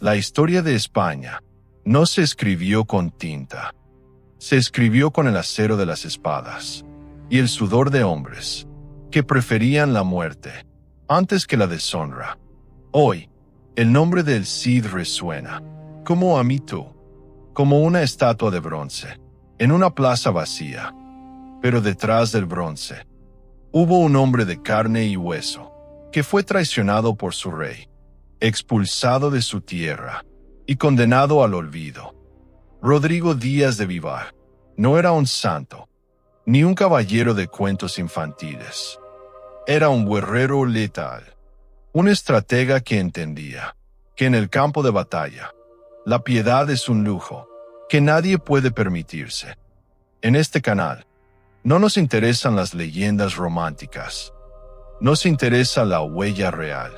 La historia de España no se escribió con tinta. Se escribió con el acero de las espadas y el sudor de hombres que preferían la muerte antes que la deshonra. Hoy, el nombre del Cid resuena, como a mí tú, como una estatua de bronce, en una plaza vacía. Pero detrás del bronce, hubo un hombre de carne y hueso, que fue traicionado por su rey, expulsado de su tierra y condenado al olvido. Rodrigo Díaz de Vivar no era un santo, ni un caballero de cuentos infantiles. Era un guerrero letal, un estratega que entendía que en el campo de batalla, la piedad es un lujo que nadie puede permitirse. En este canal, no nos interesan las leyendas románticas. Nos interesa la huella real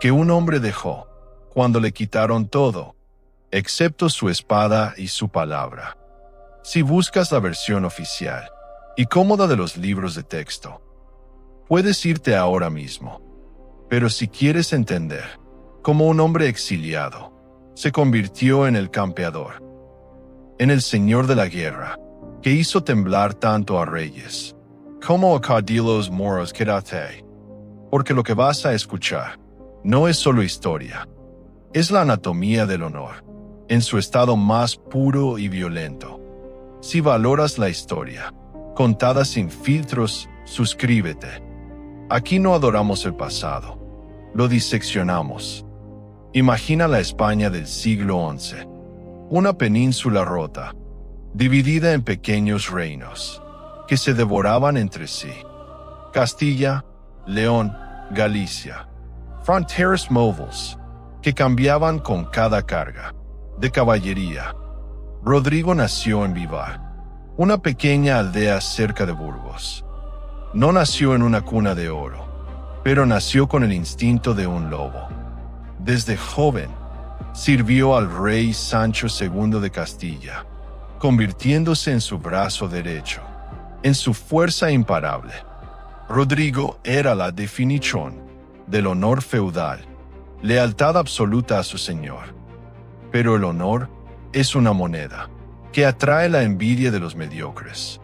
que un hombre dejó cuando le quitaron todo, excepto su espada y su palabra. Si buscas la versión oficial y cómoda de los libros de texto, puedes irte ahora mismo. Pero si quieres entender cómo un hombre exiliado se convirtió en el campeador, en el señor de la guerra, que hizo temblar tanto a reyes como a caudillos moros, quédate, porque lo que vas a escuchar no es solo historia, es la anatomía del honor, en su estado más puro y violento. Si valoras la historia, contada sin filtros, suscríbete. Aquí no adoramos el pasado, lo diseccionamos. Imagina la España del siglo XI, una península rota, dividida en pequeños reinos, que se devoraban entre sí. Castilla, León, Galicia. Fronteras móviles, que cambiaban con cada carga, de caballería. Rodrigo nació en Vivar, una pequeña aldea cerca de Burgos. No nació en una cuna de oro, pero nació con el instinto de un lobo. Desde joven, sirvió al rey Sancho II de Castilla, convirtiéndose en su brazo derecho, en su fuerza imparable. Rodrigo era la definición del honor feudal, lealtad absoluta a su señor. Pero el honor es una moneda que atrae la envidia de los mediocres.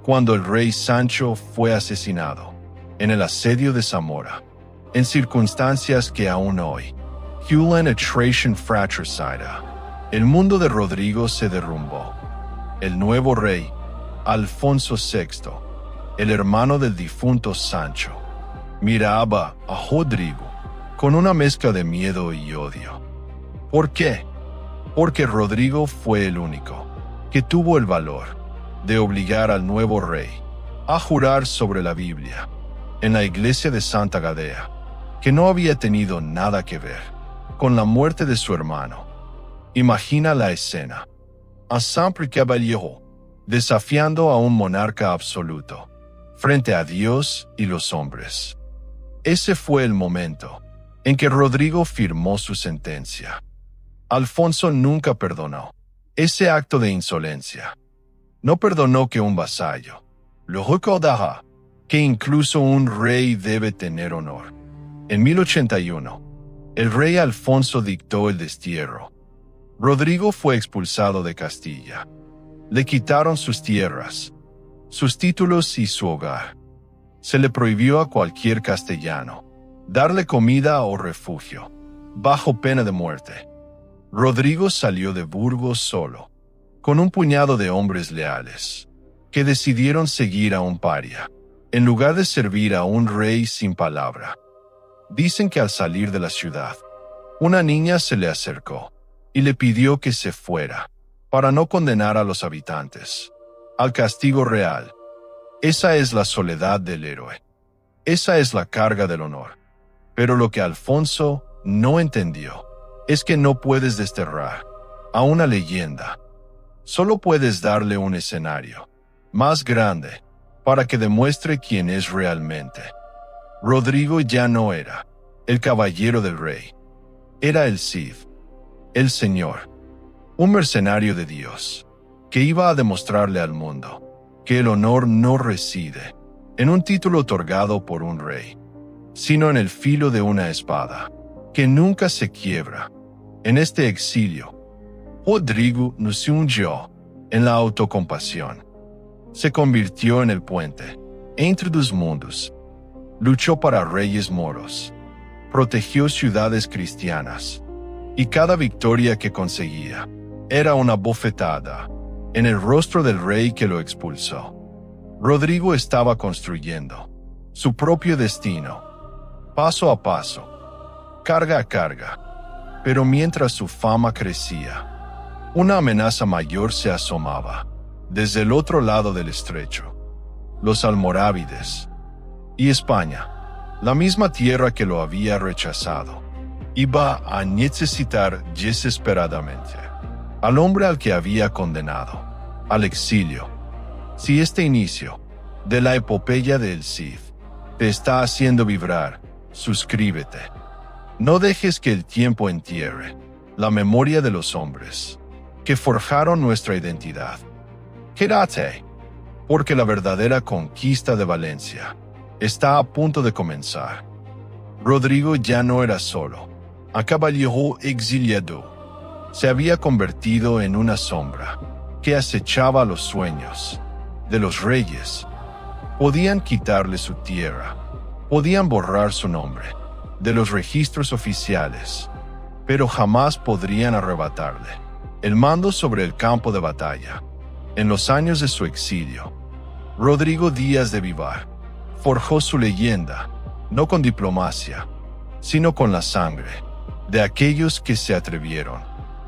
Cuando el rey Sancho fue asesinado en el asedio de Zamora, en circunstancias que aún hoy, Hulan Atration Fratricida, el mundo de Rodrigo se derrumbó. El nuevo rey, Alfonso VI, el hermano del difunto Sancho, miraba a Rodrigo con una mezcla de miedo y odio. ¿Por qué? Porque Rodrigo fue el único que tuvo el valor de obligar al nuevo rey a jurar sobre la Biblia en la iglesia de Santa Gadea que no había tenido nada que ver con la muerte de su hermano. Imagina la escena. A Simple Caballero desafiando a un monarca absoluto frente a Dios y los hombres. Ese fue el momento en que Rodrigo firmó su sentencia. Alfonso nunca perdonó ese acto de insolencia. No perdonó que un vasallo lo recordará que incluso un rey debe tener honor. En 1081, el rey Alfonso dictó el destierro. Rodrigo fue expulsado de Castilla. Le quitaron sus tierras, sus títulos y su hogar. Se le prohibió a cualquier castellano darle comida o refugio, bajo pena de muerte. Rodrigo salió de Burgos solo, con un puñado de hombres leales, que decidieron seguir a un paria, en lugar de servir a un rey sin palabra. Dicen que al salir de la ciudad, una niña se le acercó y le pidió que se fuera, para no condenar a los habitantes al castigo real. Esa es la soledad del héroe. Esa es la carga del honor. Pero lo que Alfonso no entendió es que no puedes desterrar a una leyenda. Solo puedes darle un escenario más grande para que demuestre quién es realmente. Rodrigo ya no era el caballero del rey. Era el Cid, el Señor, un mercenario de Dios, que iba a demostrarle al mundo que el honor no reside en un título otorgado por un rey, sino en el filo de una espada, que nunca se quiebra, En este exilio, Rodrigo no se hundió en la autocompasión. Se convirtió en el puente entre dos mundos. Luchó para reyes moros. Protegió ciudades cristianas. Y cada victoria que conseguía era una bofetada en el rostro del rey que lo expulsó. Rodrigo estaba construyendo su propio destino, paso a paso, carga a carga. Pero mientras su fama crecía, una amenaza mayor se asomaba desde el otro lado del estrecho. Los almorávides y España, la misma tierra que lo había rechazado, iba a necesitar desesperadamente al hombre al que había condenado al exilio. Si este inicio de la epopeya del Cid te está haciendo vibrar, suscríbete. No dejes que el tiempo entierre la memoria de los hombres que forjaron nuestra identidad. Quédate, porque la verdadera conquista de Valencia está a punto de comenzar. Rodrigo ya no era solo un caballero exiliado. Se había convertido en una sombra que acechaba los sueños de los reyes. Podían quitarle su tierra, podían borrar su nombre de los registros oficiales, pero jamás podrían arrebatarle el mando sobre el campo de batalla. En los años de su exilio, Rodrigo Díaz de Vivar forjó su leyenda, no con diplomacia, sino con la sangre de aquellos que se atrevieron.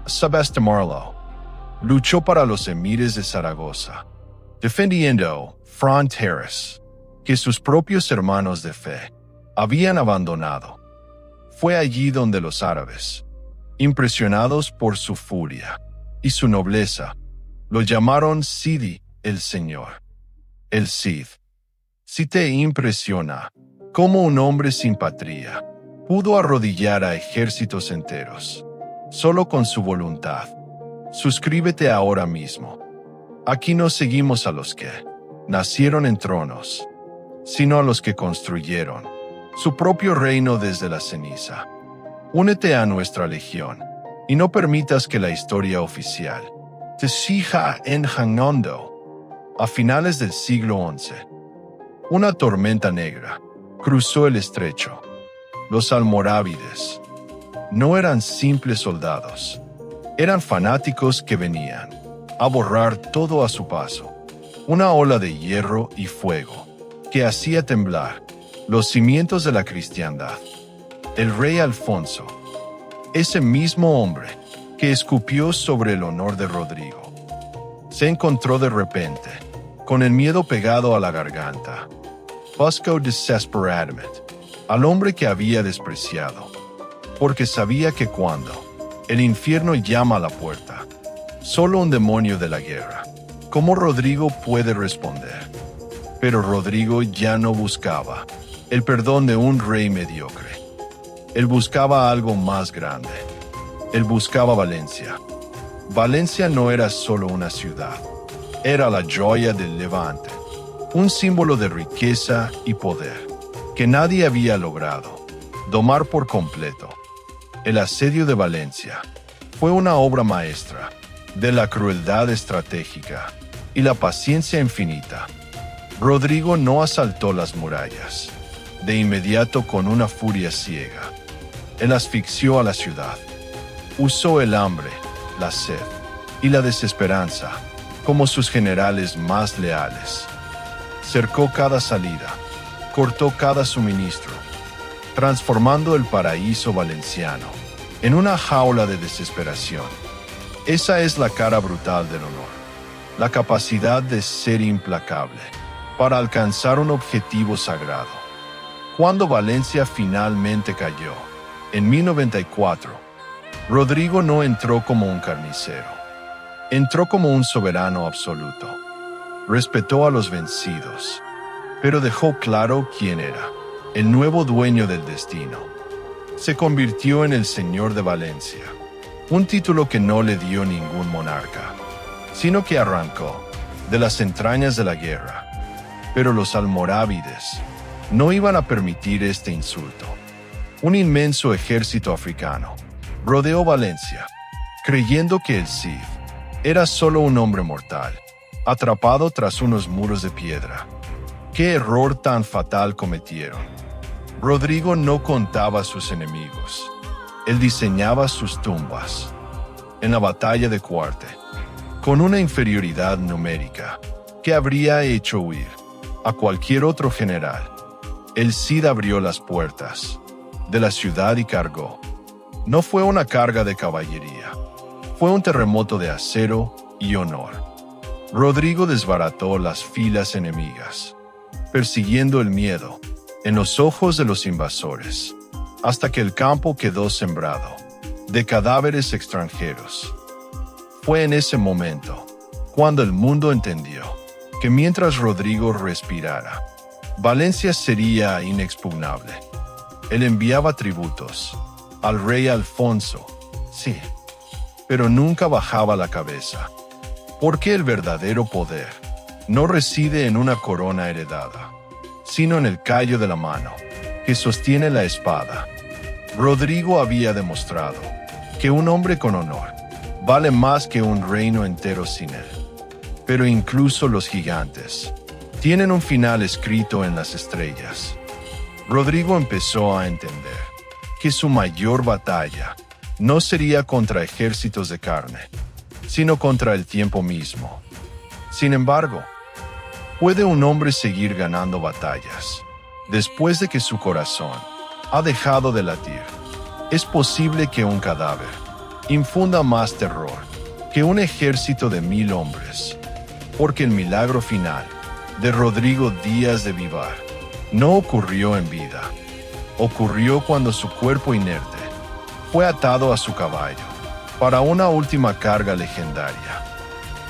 Sebastien Marlowe luchó para los emires de Zaragoza, defendiendo fronteras que sus propios hermanos de fe habían abandonado. Fue allí donde los árabes, impresionados por su furia y su nobleza, lo llamaron Sidi, el Señor. El Cid. Si te impresiona cómo un hombre sin patria pudo arrodillar a ejércitos enteros, solo con su voluntad, suscríbete ahora mismo. Aquí no seguimos a los que nacieron en tronos, sino a los que construyeron su propio reino desde la ceniza. Únete a nuestra legión y no permitas que la historia oficial te siga engañando. A finales del siglo XI, una tormenta negra cruzó el estrecho. Los almorávides no eran simples soldados, eran fanáticos que venían a borrar todo a su paso. Una ola de hierro y fuego que hacía temblar los cimientos de la cristiandad. El rey Alfonso, ese mismo hombre que escupió sobre el honor de Rodrigo, se encontró de repente con el miedo pegado a la garganta. Buscó desesperadamente al hombre que había despreciado, porque sabía que cuando el infierno llama a la puerta, solo un demonio de la guerra, como Rodrigo, puede responder. Pero Rodrigo ya no buscaba el perdón de un rey mediocre. Él buscaba algo más grande. Él buscaba Valencia. Valencia no era solo una ciudad, era la joya del Levante, un símbolo de riqueza y poder que nadie había logrado domar por completo. El asedio de Valencia fue una obra maestra de la crueldad estratégica y la paciencia infinita. Rodrigo no asaltó las murallas de inmediato con una furia ciega. Él asfixió a la ciudad. Usó el hambre, la sed y la desesperanza como sus generales más leales. Cercó cada salida, cortó cada suministro, transformando el paraíso valenciano en una jaula de desesperación. Esa es la cara brutal del honor, la capacidad de ser implacable para alcanzar un objetivo sagrado. Cuando Valencia finalmente cayó, en 1094, Rodrigo no entró como un carnicero. Entró como un soberano absoluto. Respetó a los vencidos, pero dejó claro quién era, el nuevo dueño del destino. Se convirtió en el Señor de Valencia, un título que no le dio ningún monarca, sino que arrancó de las entrañas de la guerra. Pero los almorávides no iban a permitir este insulto. Un inmenso ejército africano rodeó Valencia, creyendo que el Cid era solo un hombre mortal, atrapado tras unos muros de piedra. ¿Qué error tan fatal cometieron? Rodrigo no contaba a sus enemigos. Él diseñaba sus tumbas. En la batalla de Cuarte, con una inferioridad numérica que habría hecho huir a cualquier otro general, el Cid abrió las puertas de la ciudad y cargó. No fue una carga de caballería, fue un terremoto de acero y honor. Rodrigo desbarató las filas enemigas, persiguiendo el miedo en los ojos de los invasores, hasta que el campo quedó sembrado de cadáveres extranjeros. Fue en ese momento cuando el mundo entendió que mientras Rodrigo respirara, Valencia sería inexpugnable. Él enviaba tributos al rey Alfonso, sí, pero nunca bajaba la cabeza, porque el verdadero poder no reside en una corona heredada, sino en el callo de la mano que sostiene la espada. Rodrigo había demostrado que un hombre con honor vale más que un reino entero sin él. Pero incluso los gigantes tienen un final escrito en las estrellas. Rodrigo empezó a entender que su mayor batalla no sería contra ejércitos de carne, sino contra el tiempo mismo. Sin embargo, ¿puede un hombre seguir ganando batallas después de que su corazón ha dejado de latir? Es posible que un cadáver infunda más terror que un ejército de 1000 hombres, porque el milagro final de Rodrigo Díaz de Vivar no ocurrió en vida. Ocurrió cuando su cuerpo inerte fue atado a su caballo para una última carga legendaria.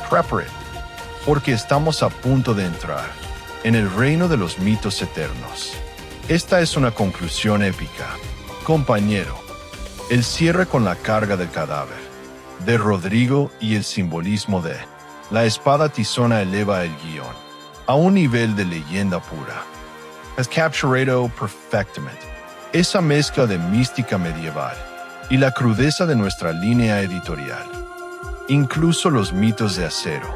Prepare it, porque estamos a punto de entrar en el reino de los mitos eternos. Esta es una conclusión épica, compañero. El cierre con la carga del cadáver de Rodrigo y el simbolismo de la espada tizona eleva el guión a un nivel de leyenda pura. Has capturado perfectamente esa mezcla de mística medieval y la crudeza de nuestra línea editorial. Incluso los mitos de acero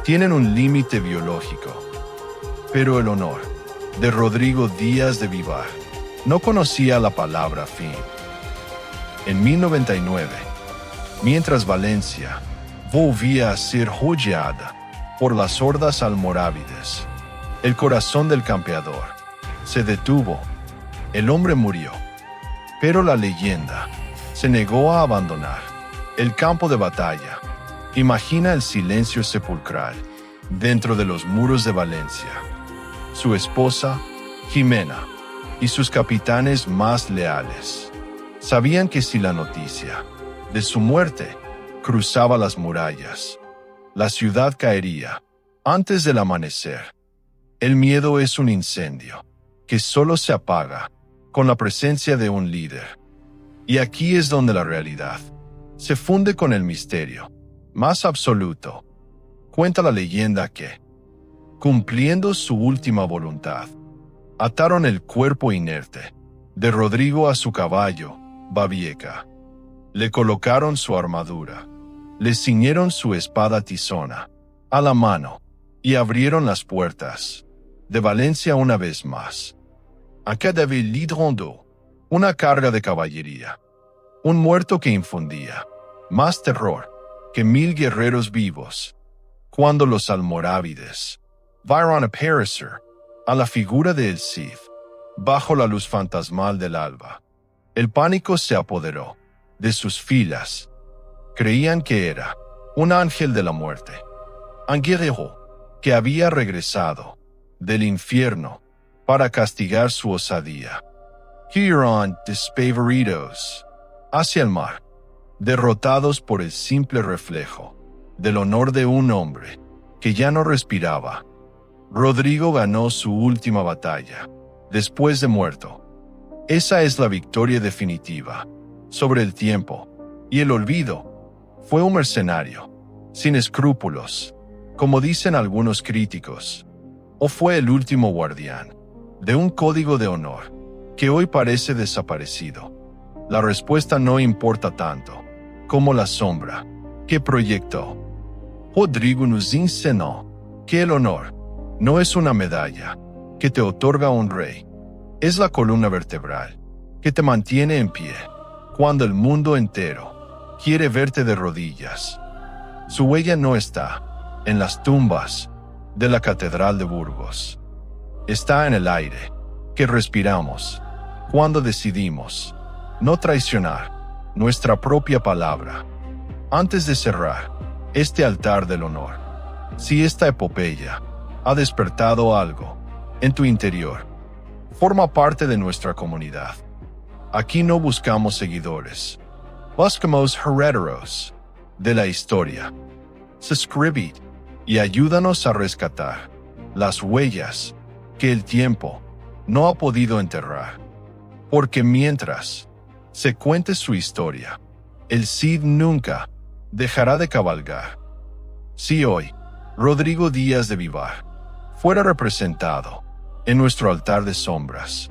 tienen un límite biológico. Pero el honor de Rodrigo Díaz de Vivar no conocía la palabra fin. En 1099, mientras Valencia volvía a ser joyeada por las hordas almorávides, el corazón del campeador se detuvo. El hombre murió, pero la leyenda se negó a abandonar el campo de batalla. Imagina el silencio sepulcral dentro de los muros de Valencia. Su esposa, Jimena, y sus capitanes más leales sabían que si la noticia de su muerte cruzaba las murallas, la ciudad caería antes del amanecer. El miedo es un incendio que solo se apaga con la presencia de un líder. Y aquí es donde la realidad se funde con el misterio más absoluto. Cuenta la leyenda que, cumpliendo su última voluntad, ataron el cuerpo inerte de Rodrigo a su caballo, Babieca. Le colocaron su armadura, le ciñeron su espada tizona a la mano y abrieron las puertas de Valencia una vez más. Acá debe l'hydrando, una carga de caballería, un muerto que infundía más terror que 1000 guerreros vivos. Cuando los almorávides vieron aparecer a la figura de El Cid bajo la luz fantasmal del alba, el pánico se apoderó de sus filas. Creían que era un ángel de la muerte, un guerrero que había regresado del infierno para castigar su osadía. Huyeron despavoridos hacia el mar, derrotados por el simple reflejo del honor de un hombre que ya no respiraba. Rodrigo ganó su última batalla, después de muerto. Esa es la victoria definitiva sobre el tiempo y el olvido. Fue un mercenario, sin escrúpulos, como dicen algunos críticos, o fue el último guardián de un código de honor que hoy parece desaparecido. la respuesta no importa tanto como la sombra que proyectó. Rodrigo nos enseñó que el honor no es una medalla que te otorga un rey, es la columna vertebral que te mantiene en pie cuando el mundo entero quiere verte de rodillas. Su huella no está en las tumbas de la Catedral de Burgos. Está en el aire que respiramos cuando decidimos no traicionar nuestra propia palabra. Antes de cerrar este altar del honor, si esta epopeya ha despertado algo en tu interior, forma parte de nuestra comunidad. Aquí no buscamos seguidores, buscamos herederos de la historia. Suscribid y ayúdanos a rescatar las huellas que el tiempo no ha podido enterrar. Porque mientras se cuente su historia, el Cid nunca dejará de cabalgar. Si hoy Rodrigo Díaz de Vivar fuera representado en nuestro altar de sombras,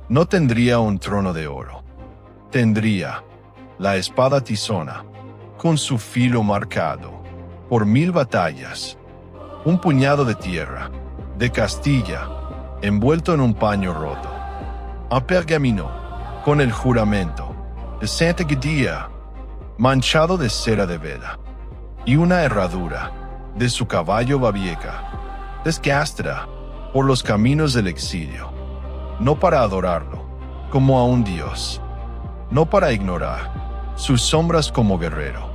no tendría un trono de oro. Tendría la espada tizona con su filo marcado por 1000 batallas, un puñado de tierra de Castilla envuelto en un paño roto, apergaminó con el juramento de Santa Gadea manchado de cera de vela, y una herradura de su caballo Babieca, desgastada por los caminos del exilio, no para adorarlo como a un dios, no para ignorar sus sombras como guerrero,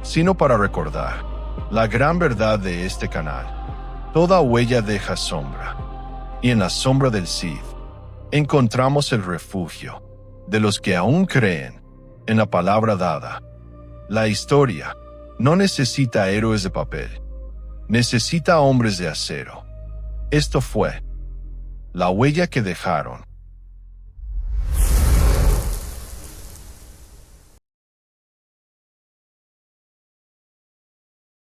sino para recordar la gran verdad de este canal. Toda huella deja sombra, y en la sombra del Cid encontramos el refugio de los que aún creen en la palabra dada. La historia no necesita héroes de papel, necesita hombres de acero. Esto fue la huella que dejaron